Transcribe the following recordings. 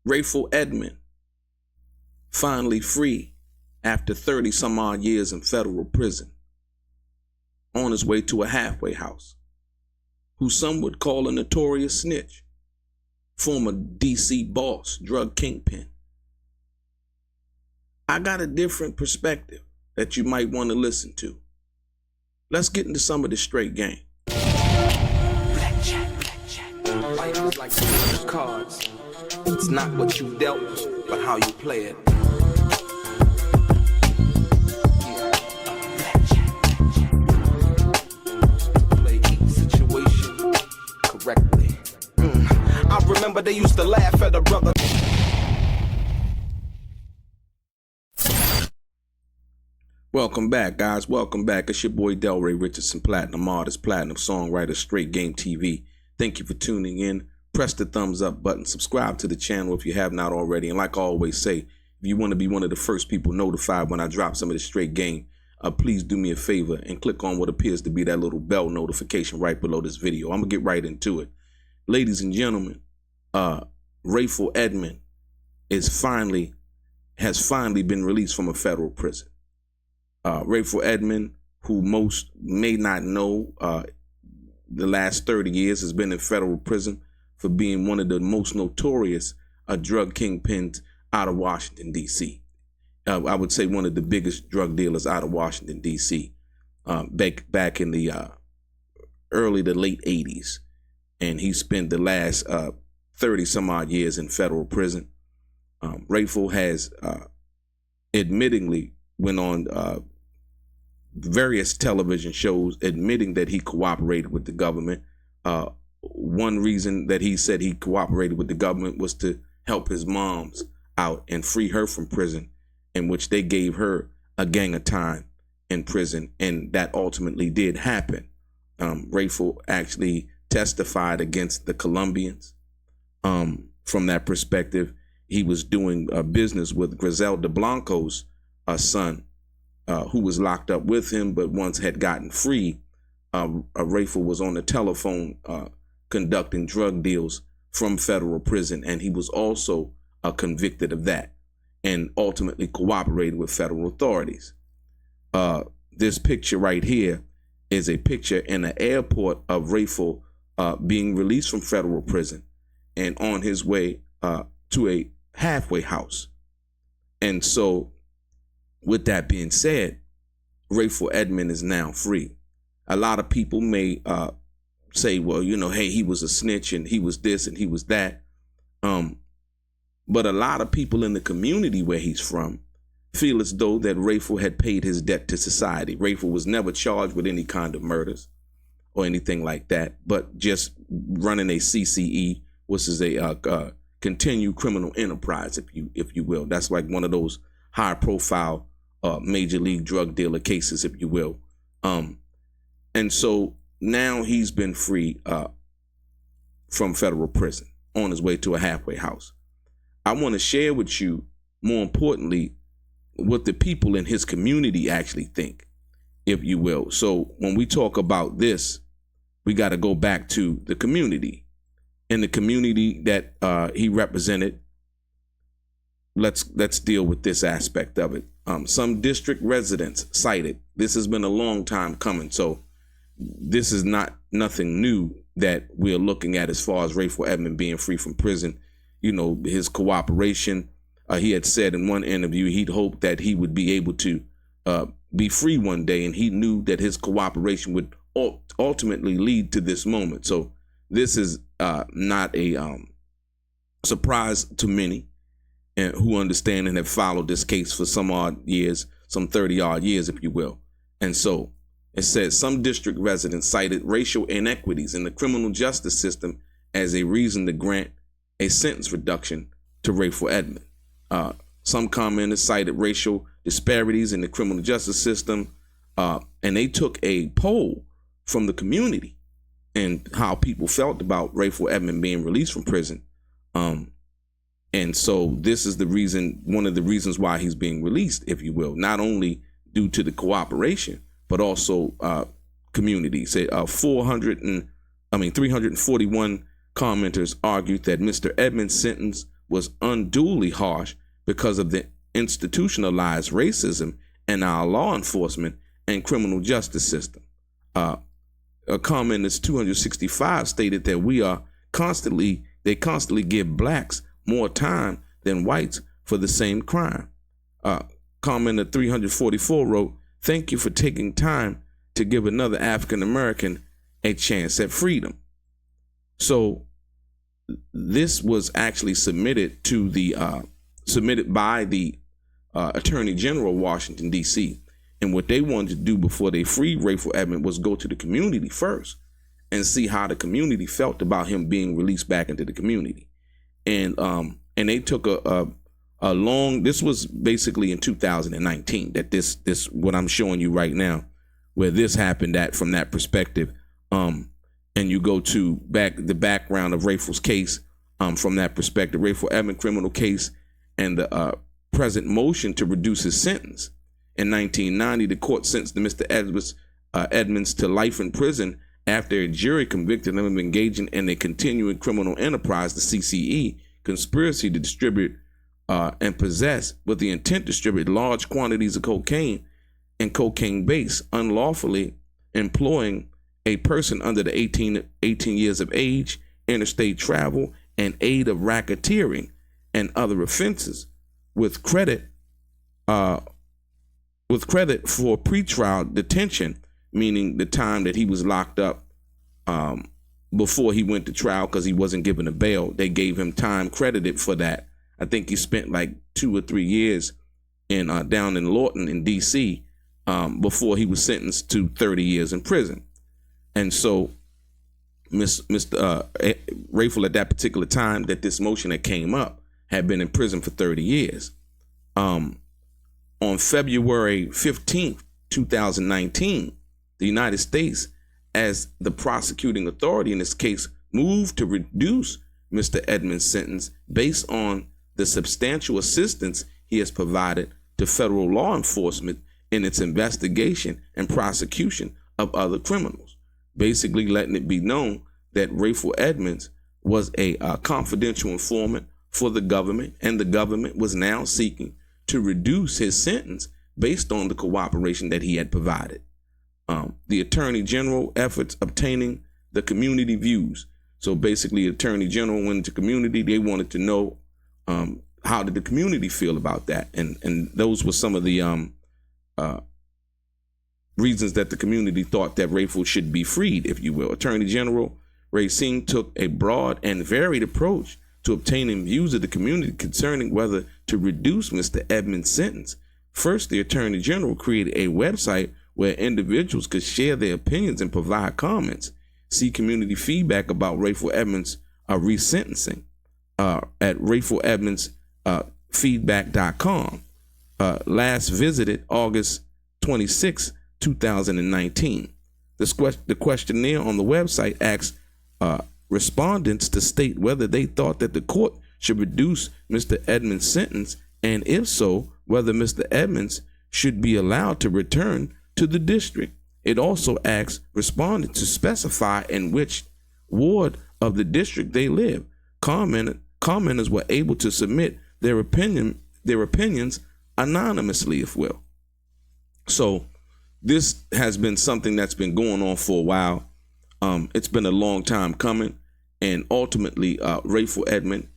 Rayful Edmond, finally free after 30 some odd years in federal prison, on his way to a halfway house, who some would call a notorious snitch, former DC boss, drug kingpin. I got a different perspective that you might want to listen to. Let's get into some of this straight game. Blackjack. Life is like some cards. It's not what you dealt, but how you play it. Play each situation correctly. I remember they used to laugh at a brother. Welcome back, guys. Welcome back. It's your boy DELRAY, Richardson, platinum artist, platinum songwriter, Straight Game TV. Thank you for tuning in. Press the thumbs up button. Subscribe to the channel if you have not already. And like I always say, if you want to be one of the first people notified when I drop some of the straight game, please do me a favor and click on what appears to be that little bell notification right below this video. I'm going to get right into it. Ladies and gentlemen, Rayful Edmond has finally been released from a federal prison. Rayful Edmond, who most may not know, the last 30 years has been in federal prison for being one of the most notorious drug kingpins out of Washington, D.C. I would say one of the biggest drug dealers out of Washington, D.C. Back in the early to late 80s. And he spent the last 30 some odd years in federal prison. Rayful has admittingly went on various television shows admitting that he cooperated with the government. One reason that he said he cooperated with the government was to help his moms out and free her from prison, in which they gave her a gang of time in prison, and that ultimately did happen. Rayful actually testified against the Colombians. From that perspective, he was doing business with Griselda Blanco's son, who was locked up with him, but once had gotten free. Rayful was on the telephone conducting drug deals from federal prison, and he was also convicted of that and ultimately cooperated with federal authorities. This picture right here is a picture in the airport of Rayful being released from federal prison and on his way to a halfway house. And so, with that being said, Rayful Edmond is now free. A lot of people may say, well, you know, hey, he was a snitch and he was this and he was that. But a lot of people in the community where he's from feel as though that Rayful had paid his debt to society. Rayful was never charged with any kind of murders or anything like that, but just running a CCE, which is a continued criminal enterprise, if you will. That's like one of those high profile major league drug dealer cases, if you will. And so now he's been free from federal prison on his way to a halfway house. I want to share with you, more importantly, what the people in his community actually think, if you will. So when we talk about this, we got to go back to the community. In the community that he represented, let's deal with this aspect of it. Some district residents cited, this has been a long time coming, so this is nothing new that we're looking at as far as Rayful Edmond being free from prison. You know, his cooperation. He had said in one interview he'd hoped that he would be able to be free one day, and he knew that his cooperation would ultimately lead to this moment. So this is not a surprise to many and who understand and have followed this case for some odd years, some 30 odd years, if you will. And so it says some district residents cited racial inequities in the criminal justice system as a reason to grant a sentence reduction to Rayful Edmond. Some commenters cited racial disparities in the criminal justice system, and they took a poll from the community and how people felt about Rayful Edmond being released from prison. And so this is the reason, one of the reasons why he's being released, if you will, not only due to the cooperation, but also community. Say 341 commenters argued that Mr. Edmond's sentence was unduly harsh because of the institutionalized racism in our law enforcement and criminal justice system. A comment is 265 stated that they constantly give blacks more time than whites for the same crime. Commenter 344 wrote, "Thank you for taking time to give another African American a chance at freedom." So this was actually submitted by the Attorney General of Washington, D.C. And what they wanted to do before they freed Rayful Edmond was go to the community first and see how the community felt about him being released back into the community. And they took a long, this was basically in 2019 that this what I'm showing you right now, where this happened from that perspective. And you go to the background of Rayful's case from that perspective, Rayful Edmond criminal case, and the present motion to reduce his sentence. In 1990, the court sentenced Mr. Edmonds to life in prison after a jury convicted him of engaging in a continuing criminal enterprise, the CCE, conspiracy to distribute and possess with the intent to distribute large quantities of cocaine and cocaine base, unlawfully employing a person under the 18 years of age, interstate travel, and aid of racketeering and other offenses, with credit for pretrial detention, meaning the time that he was locked up before he went to trial because he wasn't given a bail. They gave him time credited for that. I think he spent like 2 or 3 years down in Lawton in D.C. Before he was sentenced to 30 years in prison. And so Mr. Rayful at that particular time that this motion that came up had been in prison for 30 years. On February 15th, 2019, the United States, as the prosecuting authority in this case, moved to reduce Mr. Edmonds' sentence based on the substantial assistance he has provided to federal law enforcement in its investigation and prosecution of other criminals, basically letting it be known that Rayful Edmonds was a confidential informant for the government, and the government was now seeking to reduce his sentence based on the cooperation that he had provided. The Attorney General efforts obtaining the community views. So basically, the Attorney General went into community. They wanted to know how did the community feel about that, and those were some of the reasons that the community thought that Rayful should be freed, if you will. Attorney General Racine took a broad and varied approach to obtaining views of the community concerning whether to reduce Mr. Edmonds' sentence. First, the Attorney General created a website where individuals could share their opinions and provide comments. See community feedback about Rayful Edmonds' resentencing at rayfuledmondsfeedback.com. Last visited August 26, 2019. The questionnaire on the website asked respondents to state whether they thought that the court should reduce Mr. Edmonds' sentence, and if so, whether Mr. Edmonds should be allowed to return to the district. It also asked respondents to specify in which ward of the district they live. Commenters were able to submit their opinions anonymously, if will. So this has been something that's been going on for a while. It's been a long time coming, and ultimately Rayful Edmond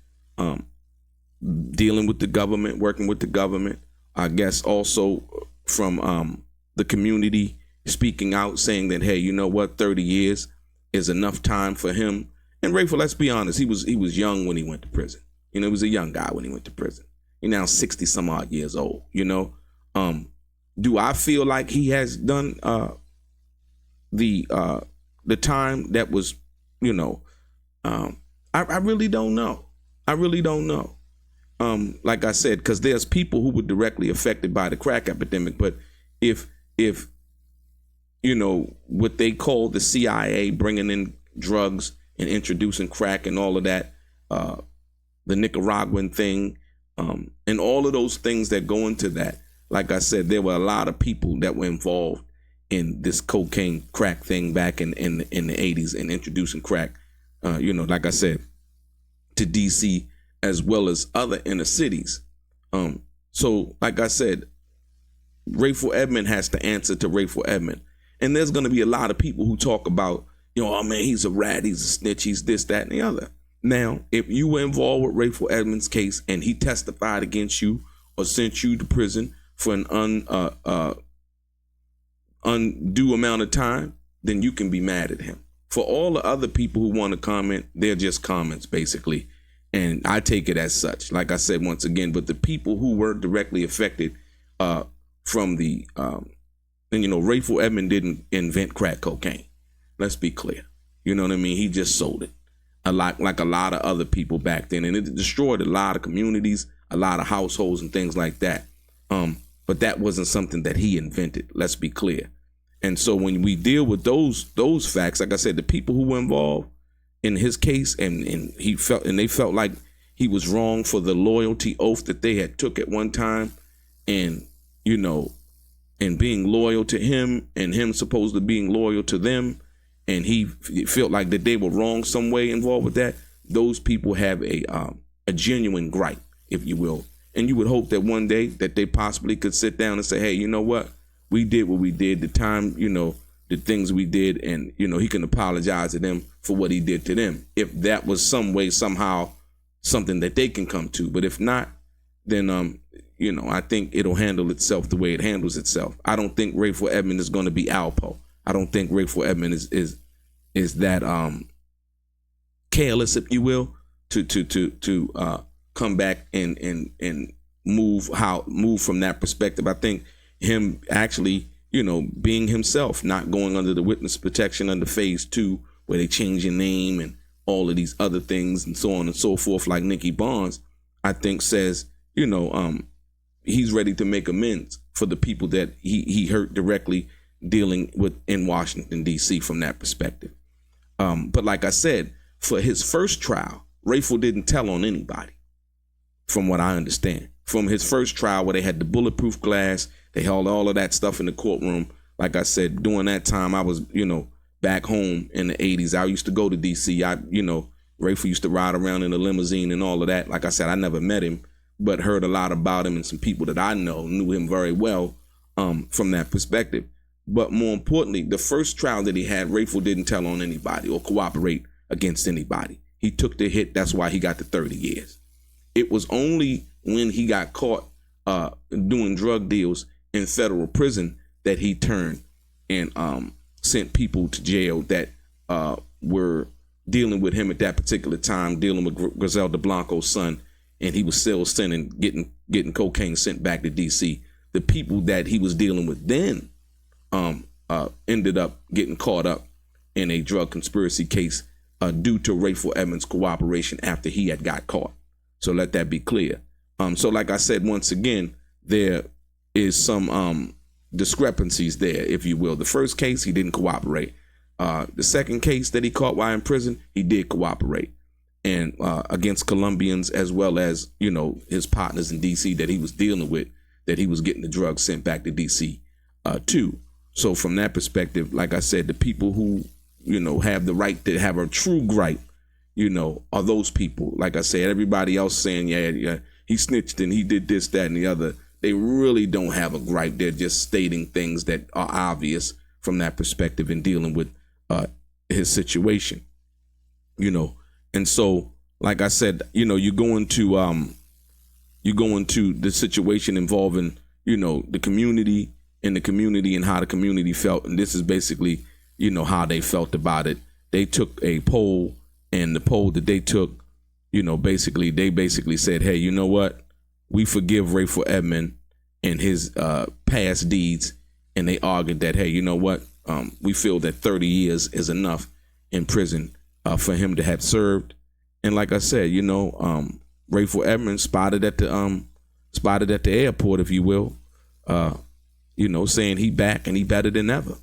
dealing with the government, working with the government, I guess also from the community speaking out, saying that, hey, you know what, 30 years is enough time for him. And Rayful, let's be honest, he was young when he went to prison. He was a young guy when he went to prison. He's now 60 some odd years old. Do I feel like he has done the time that was, I really don't know. I really don't know. Like I said, because there's people who were directly affected by the crack epidemic. But if what they call the CIA bringing in drugs and introducing crack and all of that, the Nicaraguan thing, and all of those things that go into that, like I said, there were a lot of people that were involved in this cocaine crack thing back in the 80s and introducing crack, like I said, to DC as well as other inner cities. So like I said, Rayful Edmond has to answer to Rayful Edmond. And there's going to be a lot of people who talk about, oh man, he's a rat, he's a snitch, he's this, that, and the other. Now, if you were involved with Rayful Edmond's case and he testified against you or sent you to prison for an undue amount of time, then you can be mad at him. For all the other people who want to comment, they're just comments, basically. And I take it as such, like I said once again. But the people who were directly affected from the, Rayful Edmond didn't invent crack cocaine. Let's be clear. You know what I mean? He just sold it a lot, like a lot of other people back then. And it destroyed a lot of communities, a lot of households and things like that. But that wasn't something that he invented. Let's be clear. And so when we deal with those facts, like I said, the people who were involved in his case, and they felt like he was wrong for the loyalty oath that they had took at one time, and and being loyal to him, and him supposed to being loyal to them, and he felt like that they were wrong some way involved with that. Those people have a genuine gripe, if you will, and you would hope that one day that they possibly could sit down and say, hey, you know what? We did what we did, the time, the things we did, and, he can apologize to them for what he did to them. If that was some way, somehow, something that they can come to. But if not, then, I think it'll handle itself the way it handles itself. I don't think Rayful Edmond is going to be Alpo. I don't think Rayful Edmond is that careless, if you will, to come back and move from that perspective. I think him actually, being himself, not going under the witness protection under phase 2, where they change your name and all of these other things and so on and so forth, like Nicky Barnes, I think says, he's ready to make amends for the people that he hurt directly dealing with in Washington, D.C. from that perspective. But like I said, for his first trial, Rayful didn't tell on anybody, from what I understand. From his first trial, where they had the bulletproof glass, they held all of that stuff in the courtroom. Like I said, during that time, I was, back home in the 80s. I used to go to D.C. Rayful used to ride around in a limousine and all of that. Like I said, I never met him, but heard a lot about him, and some people that I know knew him very well from that perspective. But more importantly, the first trial that he had, Rayful didn't tell on anybody or cooperate against anybody. He took the hit. That's why he got the 30 years. It was only when he got caught doing drug deals in federal prison that he turned and sent people to jail that were dealing with him at that particular time, dealing with Griselda Blanco's son, and he was still getting cocaine sent back to D.C. The people that he was dealing with then ended up getting caught up in a drug conspiracy case due to Rayful Edmond's cooperation after he had got caught. So let that be clear. So like I said, once again, there is some discrepancies there, if you will. The first case, he didn't cooperate. The second case that he caught while in prison, he did cooperate. And against Colombians, as well as, his partners in D.C. that he was dealing with, that he was getting the drugs sent back to D.C. Too. So from that perspective, like I said, the people who, have the right to have a true gripe, are those people. Like I said, everybody else saying, yeah, he snitched and he did this, that, and the other. They really don't have a gripe. They're just stating things that are obvious from that perspective in dealing with his situation, And so, like I said, you go into the situation involving, the community and how the community felt. And this is basically, how they felt about it. They took a poll, and the poll that they took, they basically said, hey, you know what? We forgive Rayful Edmond and his past deeds. And they argued that, hey, you know what? We feel that 30 years is enough in prison for him to have served. And like I said, Rayful Edmond spotted at the airport, if you will, saying he back and he better than ever.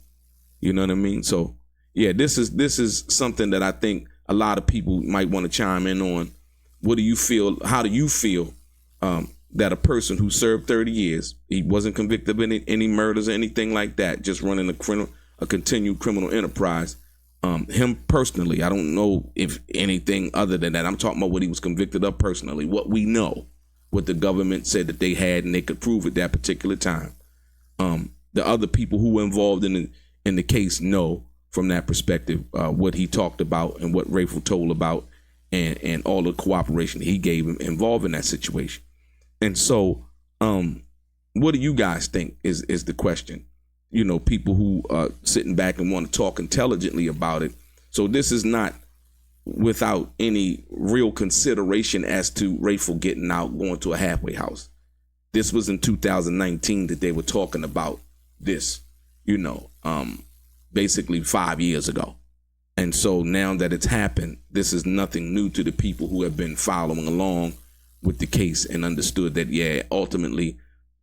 You know what I mean? So yeah, this is something that I think a lot of people might want to chime in on. What do you feel? How do you feel that a person who served 30 years, he wasn't convicted of any murders or anything like that, just running a continued criminal enterprise, Him personally, I don't know if anything other than that. I'm talking about what he was convicted of personally, what we know, what the government said that they had and they could prove at that particular time. The other people who were involved in the case know from that perspective what he talked about and what Rayful told about and all the cooperation he gave him involved in that situation. And so what do you guys think is the question? You know, people who are sitting back and want to talk intelligently about it. So this is not without any real consideration as to Rayful getting out, going to a halfway house. This was in 2019 that they were talking about this, you know, basically 5 years ago. And so now that it's happened, this is nothing new to the people who have been following along with the case and understood that, yeah, ultimately,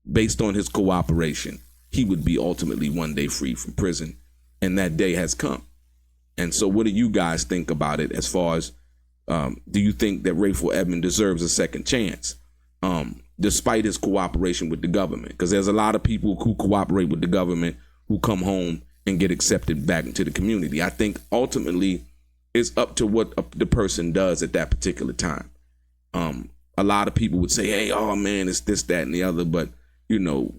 based on his cooperation, he would be ultimately one day free from prison. And that day has come. And so what do you guys think about it as far as, do you think that Rayful Edmond deserves a second chance, despite his cooperation with the government? Because there's a lot of people who cooperate with the government who come home and get accepted back into the community. I think ultimately it's up to what the person does at that particular time. A lot of people would say, hey, oh man, it's this, that, and the other. But, you know,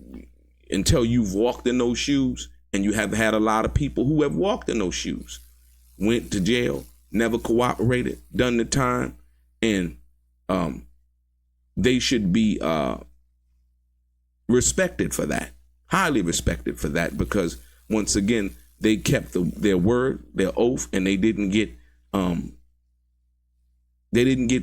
until you've walked in those shoes, and you have had a lot of people who have walked in those shoes, went to jail, never cooperated, done the time, and they should be respected for that, highly respected for that, because once again, they kept their word, their oath, and they didn't get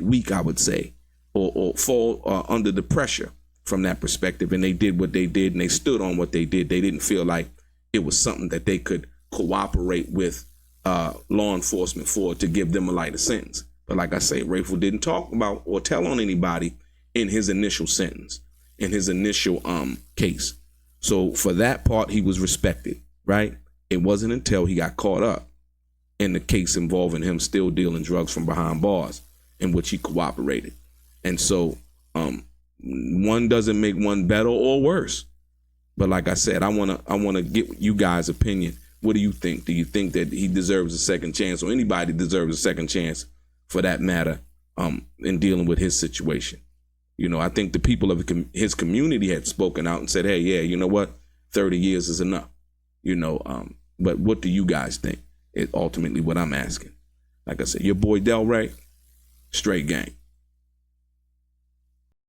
weak, I would say, or fall under the pressure from that perspective. And they did what they did, and they stood on what they did. They didn't feel like it was something that they could cooperate with law enforcement for to give them a lighter sentence. But like I say, Rayful didn't talk about or tell on anybody in his initial sentence, in his initial case. So for that part, he was respected, right? It wasn't until he got caught up in the case involving him still dealing drugs from behind bars, in which he cooperated. And so one doesn't make one better or worse. But like I said, I wanna get you guys' opinion. What do you think? Do you think that he deserves a second chance, or anybody deserves a second chance for that matter, in dealing with his situation? You know, I think the people of his community had spoken out and said, hey, yeah, you know what? 30 years is enough. You know, but what do you guys think? It's ultimately what I'm asking. Like I said, your boy DELRAY, straight gang.